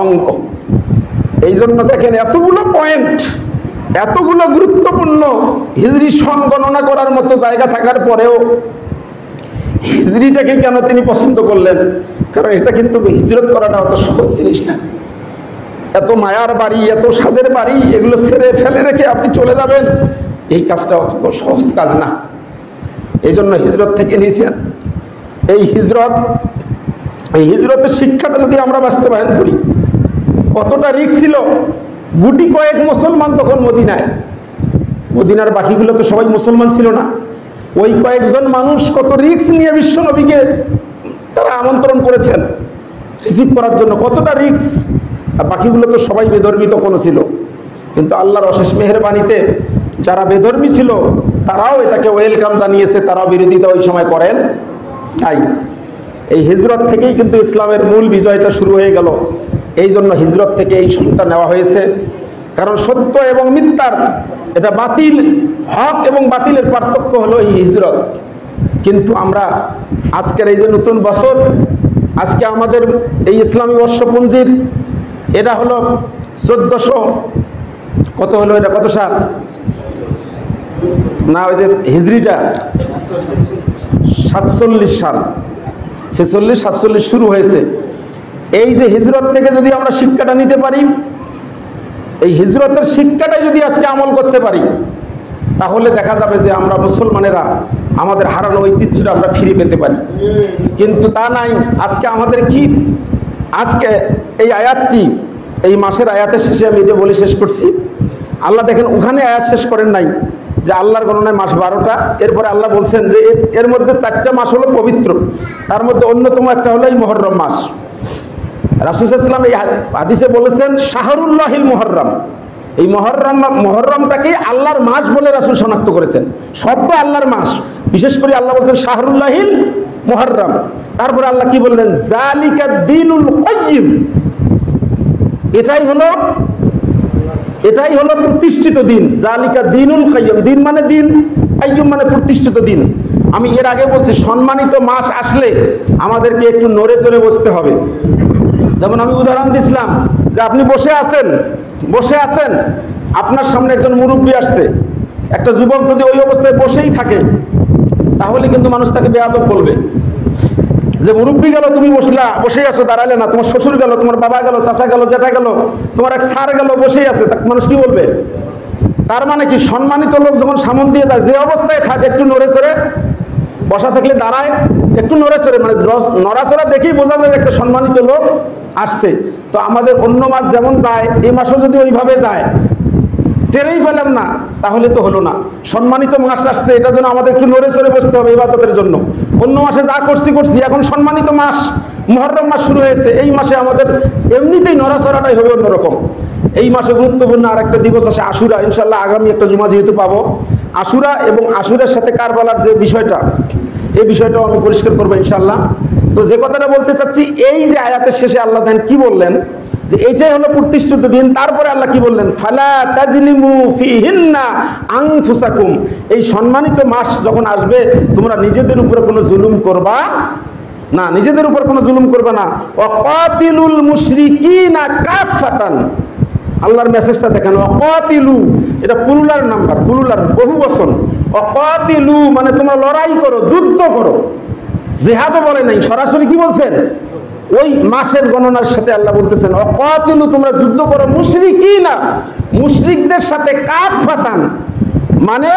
A: অঙ্গ। এই জন্য দেখেন এতগুলো পয়েন্ট, এতগুলো গুরুত্বপূর্ণ হিজরি সন গণনা করার মতো জায়গা থাকার পরেও হিজরিটাকে কেন তিনি পছন্দ করলেন? কারণ এটা কিন্তু হিজরত করাটা অত সহজ জিনিস না। এত মায়ার বাড়ি, এত স্বাদের বাড়ি, এগুলো ছেড়ে ফেলে রেখে আপনি চলে যাবেন, এই কাজটা অত সহজ কাজ না। এই জন্য হিজরত থেকে নিয়েছেন। এই হিজরতের শিক্ষাটা যদি আমরা বাস্তবায়ন করি, কতটা রিস্ক ছিল। গুটি কয়েক মুসলমান তখন মদিনার বাকিগুলো তো সবাই মুসলমান ছিল না। ওই কয়েকজন মানুষ কত রিস্ক নিয়ে বিশ্ব নবীকে তারা আমন্ত্রণ করেছেন রিসিভ করার জন্য, কতটা রিস্ক। আর বাকিগুলো তো সবাই বেধর্মী তখন ছিল, কিন্তু আল্লাহর অশেষ মেহেরবানিতে যারা বেধর্মী ছিল তারাও এটাকে ওয়েলকাম জানিয়েছে, তারাও বিরোধিতা ওই সময় করেন নাই। এই হিজরত থেকেই কিন্তু ইসলামের মূল বিজয়টা শুরু হয়ে গেল। এই জন্য হিজরত থেকে এই সনটা নেওয়া হয়েছে, কারণ সত্য এবং মিথ্যার, এটা বাতিল, হক এবং বাতিলের পার্থক্য হলো এই হিজরত। কিন্তু আমরা আজকের এই যে নতুন বছর, আজকে আমাদের এই ইসলামী বর্ষপঞ্জির এটা হলো 1400 কত হলো, এটা কত সাল না, ওই যে হিজরিটা 47 সাল, 46-47 শুরু হয়েছে। এই যে হিজরত থেকে যদি আমরা শিক্ষাটা নিতে পারি, এই হিজরতের শিক্ষাটাই যদি আজকে আমল করতে পারি, তাহলে দেখা যাবে যে আমরা মুসলমানেরা আমাদের হারানো ঐতিহ্যটা আমরা ফিরে পেতে পারি। কিন্তু তা নাই। আজকে আমাদের কি, আজকে এই আয়াতটি, এই মাসের আয়াতের শেষে আমি এটা বলে শেষ করছি। আল্লাহ দেখেন ওখানে আয়াত শেষ করেন নাই যে আল্লাহর গণনায় মাস 12টা, এরপরে আল্লাহ বলছেন যে এর মধ্যে 4টা মাস হলো পবিত্র, তার মধ্যে অন্যতম একটা হলো এই মুহররম মাস। রাসূল সাল্লাল্লাহু আলাইহি ওয়াসাল্লাম এই হাদিসে বলেছেন শাহরুল্লাহিল মুহররম, এই মহররমটাকে আল্লাহর মাস বলে রাসূল শনাক্ত করেছেন। সব তো আল্লাহর মাস, বিশেষ করে আল্লাহ বলছেন শাহরুল্লাহিল মুহররম। তারপরে আল্লাহ কি বললেন? যালিকা দ্বীনুল কাইয়্যিম, এটাই হলো প্রতিষ্ঠিত দিন। যালিকা দ্বীনুল কাইয়্যিম, দিন মানে দিন, কাইয়্যিম মানে প্রতিষ্ঠিত দিন। আমি এর আগে বলছি সম্মানিত মাস আসলে আমাদেরকে একটু নড়ে চড়ে বসতে হবে। যেমন আমি উদাহরণ দিছিলাম যে আপনি বসে আছেন, আপনার সামনে একজন মুরব্বী আসছে, একটা যুবক যদি ওই অবস্থায় বসেই থাকে তাহলে কিন্তু মানুষ তাকে বেয়াদব বলবে যে মুরব্বী গেল, তুমি বসেই আছো, দাঁড়ালে না। তোমার শ্বশুর গেল, তোমার বাবা গেল, চাচা গেল, জেঠা গেল, তোমার এক স্যার গেল, বসেই আছে, মানুষ কি বলবে? তার মানে কি, সম্মানিত লোক যখন সামন দিয়ে যায়, যে অবস্থায় থাকে একটু নড়ে চড়ে, বসা থাকলে দাঁড়ায়, একটু নড়ে চড়ে, মানে নড়াচড়া দেখেই বোঝা যায় একটা সম্মানিত লোক আসছে। তো আমাদের অন্য মাস যেমন যায়, এই মাসও যদি ওইভাবে যায়, টেরেই পেলাম না, তাহলে তো হলো না। সম্মানিত মাস আসছে, এটার জন্য আমাদের একটু নড়ে চড়ে বসতে হবে ইবাদতের জন্য। অন্য মাসে যা করছি, এখন সম্মানিত মাস মুহররম মাস শুরু হয়েছে, এই মাসে আমাদের এমনিতেই নড়াচড়াটাই হবে অন্যরকম। এই মাসে গুরুত্বপূর্ণ আর একটা দিবস আছে আশুরা, ইনশাল্লাহ আগামী একটা জুমা যেহেতু পাবো, আশুরা এবং আশুরের সাথে কারবালার যে বিষয়টা, এই বিষয়টাও আমি পরিষ্কার করবো ইনশাল্লাহ। তো যে কথাটা বলতে চাচ্ছি, এই যে আয়াতের শেষে আল্লাহ দেন কি বললেন, যে এইটাই হলো প্রতিষ্ঠিত দিন। তারপরে আল্লাহ কি বললেন? ফালা তাজলিমু ফিহিন্না আনফুসাকুম, এই সম্মানিত মাস যখন আসবে তোমরা নিজেদের উপরে কোনো জুলুম করবা না, নিজেদের উপর কোনো জুলুম করবে না। ওয়াকাতিলুল মুশরিকিনা কাফাতান, আল্লাহর মেসেজটা দেখেন, ওয়াকাতিলু, এটা প্লুরাল নাম্বার, প্লুরাল বহু বচন। ওয়াকাতিলু মানে তোমরা লড়াই করো, যুদ্ধ করো, জিহাদও বলে নাই, সরাসরি কি বলছেন? ওই মাসের গণনার সাথে আল্লাহ বলতেছেন ওয়াকাতিলু, তোমরা যুদ্ধ করো, মুশরিকিনা, মুশরিকদের সাথে, কাফাতান মানে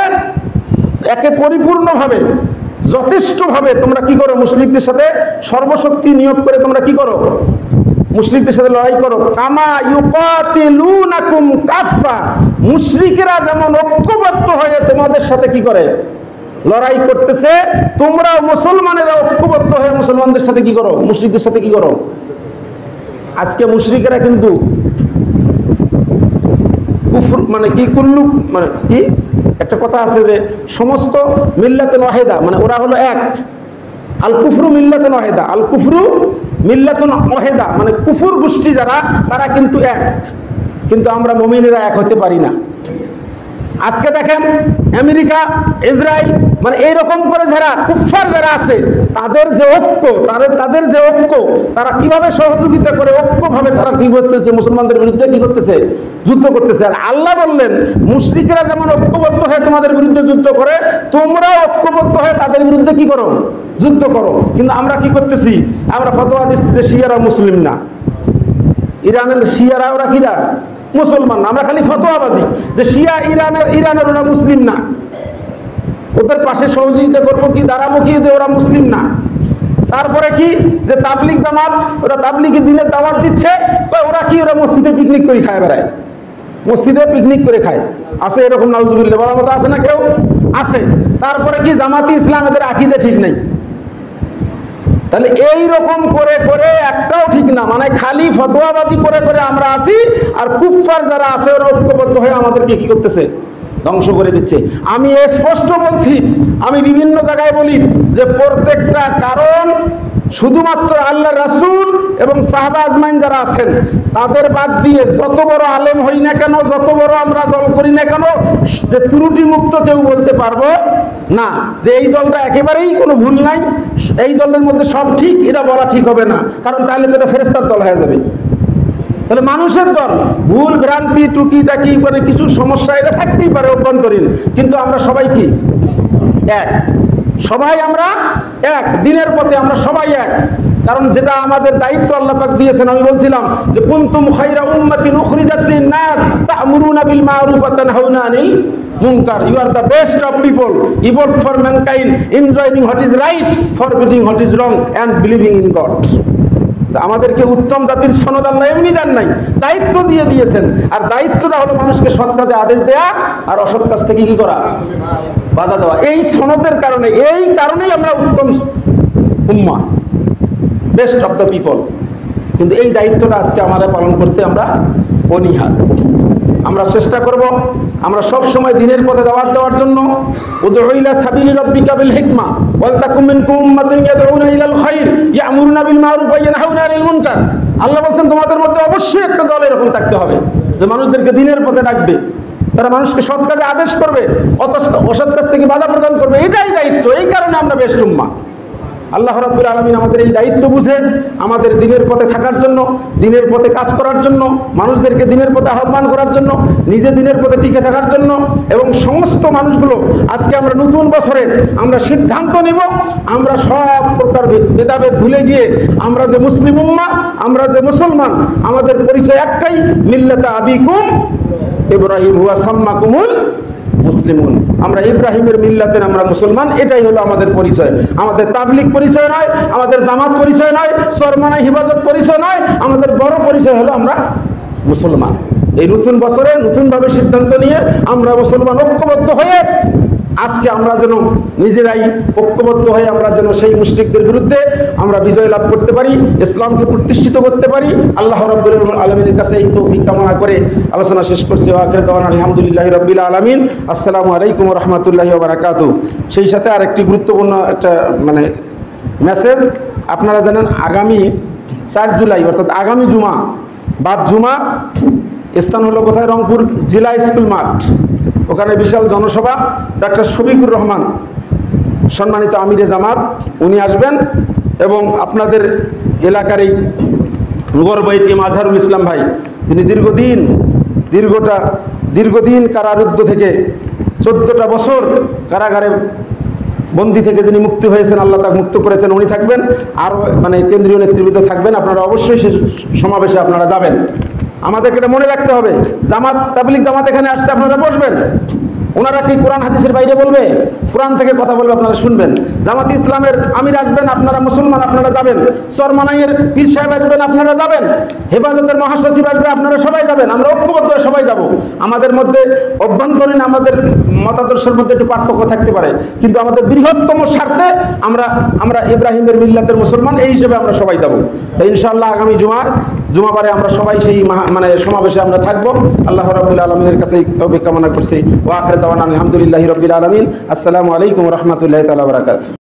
A: একে পরিপূর্ণভাবে, যথেষ্টভাবে তোমরা কি করো? মুশরিকদের সাথে সর্বশক্তি নিয়োগ করে তোমরা কি করো? মুশরিকদের সাথে লড়াই করো। কামা ইউকাতিলুনাকুম কাফা, মুশরিকরা যেমন ঐক্যবদ্ধ হয়ে তোমাদের সাথে কি করে? লড়াই করতেছে, তোমরা মুসলমানেরা ঐক্যবদ্ধ হয়ে মুসলমানদের সাথে কি করো? মুশরিকদের সাথে কি করো? আজকে মুশরিকেরা কিন্তু কুফর মানে কি, কুল্লু মানে কি, একটা কথা আছে যে সমস্ত মিল্লাতুন ওয়াহিদা, মানে ওরা হলো এক। আল কুফরু মিল্লাতুন ওয়াহিদা, আল কুফরু মিল্লাতুন ওয়াহিদা মানে কুফর গোষ্ঠী যারা, তারা কিন্তু এক, কিন্তু আমরা মুমিনেরা এক হতে পারি না। আজকে দেখেন আমেরিকা, ইসরায়েল, মানে এইরকম করে যারা কুফফার যারা আছে, তাদের যে ঐক্য, তারা কিভাবে সহযোগিতা করে ঐক্যভাবে তারা কি করতেছে? মুসলমানদের বিরুদ্ধে কি করতেছে? যুদ্ধ করতেছে। আর আল্লাহ বললেন মুশরিকরা যেমন ঐক্যবদ্ধ হয়ে তোমাদের বিরুদ্ধে যুদ্ধ করে, তোমরা ঐক্যবদ্ধ হয়ে তাদের বিরুদ্ধে কি করো? যুদ্ধ করো। কিন্তু আমরা কি করতেছি? আমরা ফতোয়া দিচ্ছি যে শিয়ারা মুসলিম না, ইরানের শিয়ারা ওরা কিরা? মুসলমান না। আমরা খালি ফতোয়াবাজি যে শিয়া ইরানের ওরা মুসলিম না, ওদের পাশে সহযোগিতা করবো কি, দাঁড়াবো কি, যে ওরা মুসলিম না। তারপরে কি, যে তাবলিগ জামাত, ওরা তাবলিগি দিনের দাওয়াত দিচ্ছে, ওরা কি, ওরা মসজিদে পিকনিক করে খায় বেড়ায়, মসজিদে পিকনিক করে খায়। আছে এরকম নাউজুবিল্লাহ বলার মতো আছে না? কেউ আছে। তারপরে কি, জামাতি ইসলাম, এদের আকীদা ঠিক নেই। তাহলে এই রকম করে করে একটাও ঠিক না, মানে খালি ফতোয়াবাজি করে করে আমরা আছি, আর কুফফার যারা আছে ওরা ঐক্যবদ্ধ হয়ে আমাদেরকে কি করতেছে? ধ্বংস করে দিচ্ছে। আমি স্পষ্ট বলছি, আমি বিভিন্ন জায়গায় বলি যে প্রত্যেকটা কারণ শুধুমাত্র আল্লাহ রাসূল এবং সাহাবা আজমাইন যারা আছেন তাদের বাদ দিয়ে যত বড় আলেম হই না কেন, যত বড় আমরা দল করি না কেন, যে ত্রুটি মুক্ত কেউ বলতে পারবো না যে এই দলটা একেবারেই কোনো ভুল নাই, এই দলের মধ্যে সব ঠিক, এটা বলা ঠিক হবে না। কারণ তাহলে তো এটা ফেরেশতার দল হয়ে যাবে। তাহলে মানুষের দল, ভুল ভ্রান্তি টুকিটাকি মানে কিছু সমস্যা এটা থাকতেই পারে অভ্যন্তরীণ, কিন্তু আমরা সবাই কি এক, সবাই আমরা এক, দিনের পথে আমরা সবাই এক। কারণ যেটা আমাদের দায়িত্ব আল্লাহ পাক দিয়েছেন, আমি বলছিলাম যে কুনতুম খায়রা উম্মাতিন উখরিজাত লিন-নাস তা'মুরুনা বিল মা'রুফ ওয়া তানহাউনা আনিল মুনকার। You are the best of people, evolve for mankind, enjoying what is right, forbidding what is wrong, and believing in God. আমাদেরকে উত্তম জাতির সনদ আল্লাহ এমনি দেন নাই, দায়িত্ব দিয়ে দিয়েছেন। আর দায়িত্বটা হলো মানুষকে সৎ কাজে আদেশ দেয়া আর অসৎ কাজ থেকে কি করা? বাধা দেওয়া। এই সনদের কারণে, এই কারণেই আমরা উত্তম উম্মাহ, বেস্ট অফ দ্য পিপল। কিন্তু এই দায়িত্বটা আজকে আমাদের পালন করতে আমরা অনীহা। আমরা চেষ্টা করব আমরা সব সময় দিনের পথে দাওয়াত দেওয়ার জন্য। উদউ ইলা সাবিলি রাব্বিকা বিল হিকমা ওয়াল তাকুম মিনকুম উম্মাতুন ইয়াদউনা ইলাল খায়র ইয়া'মুরুনা বিল মারুফ ওয়া ইয়ানহাউনা আনিল মুনকার। আল্লাহ বলেন তোমাদের মধ্যে অবশ্যই একটা দল এরকম থাকতে হবে যে মানুষদেরকে দিনের পথে ডাকবে, তারা মানুষকে সৎ কাজে আদেশ করবে, অসৎ কাজ থেকে বাধা প্রদান করবে। এটাই দায়িত্ব। এই কারণে আমরা বেশ উম্মাহ। আল্লাহ রাব্বুল আলামিন আমাদের এই দায়িত্ব বুঝে আমাদের দিনের পথে থাকার জন্য, দিনের পথে কাজ করার জন্য, মানুষদেরকে দিনের পথে আহ্বান করার জন্য, নিজে দিনের পথে টিকে থাকার জন্য এবং সমস্ত মানুষগুলো আজকে আমরা নতুন বছরে আমরা সিদ্ধান্ত নিব আমরা সব প্রকার ভেদাভেদ ভুলে গিয়ে আমরা যে মুসলিম উম্মাহ, আমরা যে মুসলমান, আমাদের পরিচয় একটাই, মিল্লাতা আবিকুম ইব্রাহিম হুয়া সাম্মাকুমুল মুসলিমুন। আমরা ইব্রাহিমের মিল্লাতের আমরা মুসলমান, এটাই হলো আমাদের পরিচয়। আমাদের তাবলিগ পরিচয় নয়, আমাদের জামাত পরিচয় নয়, সরমানা হিফাজত পরিচয় নয়, আমাদের বড় পরিচয় হলো আমরা মুসলমান। এই নতুন বছরে নতুনভাবে সিদ্ধান্ত নিয়ে আমরা মুসলমান ঐক্যবদ্ধ হয়ে আজকে আমরা যেন নিজেরাই ঐক্যবদ্ধ হয়ে আমরা যেন সেই মুশরিকদের বিরুদ্ধে আমরা বিজয় লাভ করতে পারি, ইসলামকে প্রতিষ্ঠিত করতে পারি। আল্লাহ রাব্বুল আলামিনের কাছে এই তৌফিক কামনা করে আলোচনা শেষ করছি। ওয়া আখিরু দাওয়ানা আলহামদুলিল্লাহি রাব্বিল আলামিন। আসসালামু আলাইকুম ওয়া রাহমাতুল্লাহি ওয়া বারাকাতুহু। সেই সাথে আরেকটি গুরুত্বপূর্ণ একটা মেসেজ, আপনারা জানেন আগামী 4 জুলাই অর্থাৎ আগামী জুমা, বাদ জুমা, স্থান হলো কোথায়? রংপুর জেলা স্কুল মাঠ। ওখানে বিশাল জনসভা। ডক্টর শফিকুর রহমান সম্মানিত আমিরে জামাত উনি আসবেন এবং আপনাদের এলাকার এই গর্বইটি মাজহারুল ইসলাম ভাই, তিনি দীর্ঘদিন কারারুদ্ধ থেকে 14টা বছর কারাগারে বন্দী থেকে যিনি মুক্তি হয়েছেন, আল্লাহ তাকে মুক্ত করেছেন, উনি থাকবেন। আর কেন্দ্রীয় নেতৃবৃন্দ থাকবেন। আপনারা অবশ্যই সে সমাবেশে আপনারা যাবেন। আমাদেরকে এটা মনে রাখতে হবে, জামাত তাবলিগ জামাত এখানে আসছে, আপনারা বসবেন। ওনারা কি কোরআন হাদিসের বাইরে বলবে? কোরআন থেকে কথা বলবে, আপনারা শুনবেন। জামাত ইসলামের আমির আসবেন, আপনারা মুসলমান, আপনারা যাবেন। সরমানাইয়ের পীর সাহেব আসবেন, আপনারা যাবেন। হেফাজতের মহাসচিব আসবে, আপনারা সবাই যাবেন। আমরা ঐক্যবদ্ধ হয়ে সবাই যাব। আমাদের মধ্যে অভ্যন্তরীণ আমাদের মতাদর্শের মধ্যে একটু পার্থক্য থাকতে পারে, কিন্তু আমাদের বৃহত্তম স্বার্থে আমরা ইব্রাহিমের মিল্লাতের মুসলমান, এই হিসেবে আমরা সবাই যাব। তো ইনশাআল্লাহ আগামী জুমাবারে আমরা সবাই সেই সমাবেশে আমরা থাকবো। আল্লাহ রাব্বুল আলামিনের কাছে তৌফিক কামনা করছি। ওয়া আখিরু দাওয়ানা আলহামদুলিল্লাহি রাব্বিল আলামিন। আসসালামু আলাইকুম ওয়া রাহমাতুল্লাহি তাআলা ওয়া বারাকাতুহু।